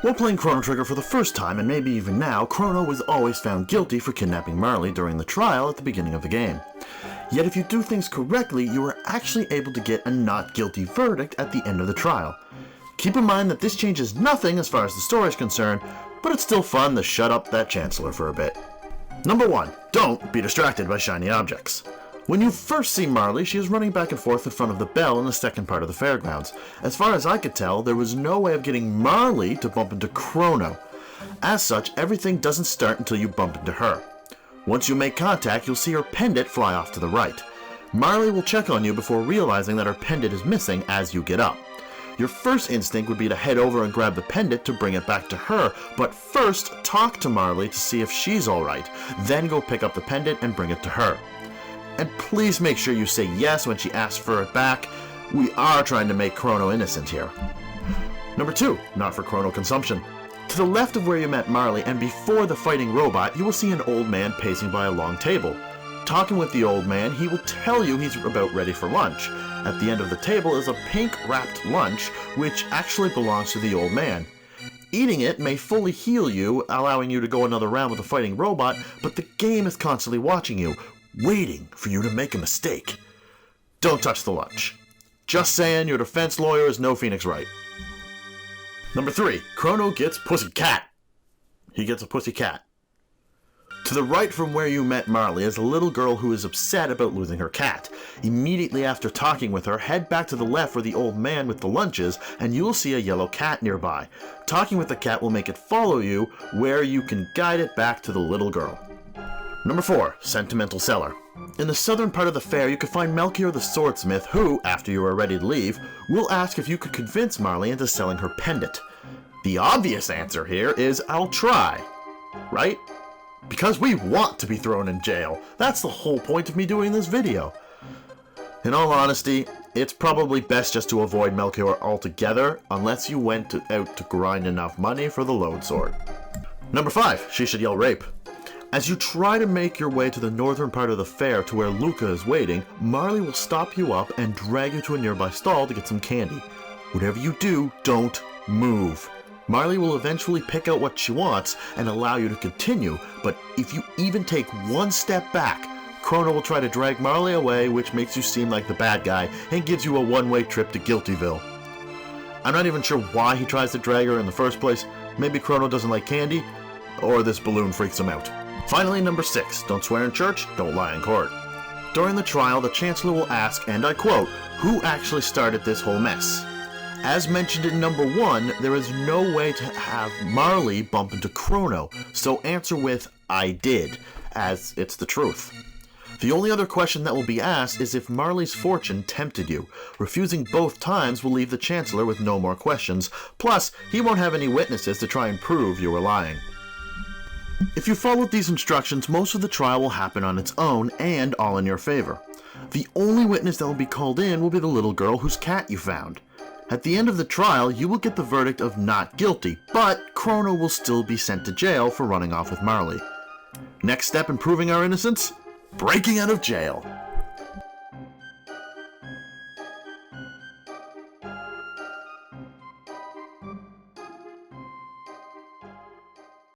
While playing Chrono Trigger for the first time, and maybe even now, Chrono was always found guilty for kidnapping Marley during the trial at the beginning of the game. Yet if you do things correctly, you are actually able to get a not guilty verdict at the end of the trial. Keep in mind that this changes nothing as far as the story is concerned, but it's still fun to shut up that Chancellor for a bit. Number 1. Don't be distracted by shiny objects. When you first see Marley, she is running back and forth in front of the bell in the second part of the fairgrounds. As far as I could tell, there was no way of getting Marley to bump into Chrono. As such, everything doesn't start until you bump into her. Once you make contact, you'll see her pendant fly off to the right. Marley will check on you before realizing that her pendant is missing as you get up. Your first instinct would be to head over and grab the pendant to bring it back to her, but first talk to Marley to see if she's alright, then go pick up the pendant and bring it to her. And please make sure you say yes when she asks for it back. We are trying to make Chrono innocent here. Number 2, not for Chrono consumption. To the left of where you met Marley and before the fighting robot, you will see an old man pacing by a long table. Talking with the old man, he will tell you he's about ready for lunch. At the end of the table is a pink-wrapped lunch, which actually belongs to the old man. Eating it may fully heal you, allowing you to go another round with the fighting robot, but the game is constantly watching you, waiting for you to make a mistake. Don't touch the lunch. Just saying, your defense lawyer is no Phoenix Wright. Number 3, Chrono gets pussy cat. He gets a pussy cat. To the right from where you met Marley is a little girl who is upset about losing her cat. Immediately after talking with her, head back to the left where the old man with the lunch is, and you'll see a yellow cat nearby. Talking with the cat will make it follow you, where you can guide it back to the little girl. Number 4, Sentimental Cellar. In the southern part of the fair, you can find Melchior the swordsmith who, after you are ready to leave, will ask if you could convince Marley into selling her pendant. The obvious answer here is, I'll try. Right? Because we want to be thrown in jail. That's the whole point of me doing this video. In all honesty, it's probably best just to avoid Melchior altogether, unless you went out to grind enough money for the load sword. Number 5, She Should Yell Rape. As you try to make your way to the northern part of the fair to where Luca is waiting, Marley will stop you up and drag you to a nearby stall to get some candy. Whatever you do, don't move. Marley will eventually pick out what she wants and allow you to continue, but if you even take one step back, Chrono will try to drag Marley away, which makes you seem like the bad guy and gives you a one-way trip to Guiltyville. I'm not even sure why he tries to drag her in the first place. Maybe Chrono doesn't like candy, or this balloon freaks him out. Finally, number 6, don't swear in church, don't lie in court. During the trial, the Chancellor will ask, and I quote, who actually started this whole mess? As mentioned in number 1, there is no way to have Marley bump into Chrono, so answer with, I did, as it's the truth. The only other question that will be asked is if Marley's fortune tempted you. Refusing both times will leave the Chancellor with no more questions, plus he won't have any witnesses to try and prove you were lying. If you followed these instructions, most of the trial will happen on its own and all in your favor. The only witness that will be called in will be the little girl whose cat you found. At the end of the trial, you will get the verdict of not guilty, but Chrono will still be sent to jail for running off with Marley. Next step in proving our innocence? Breaking out of jail.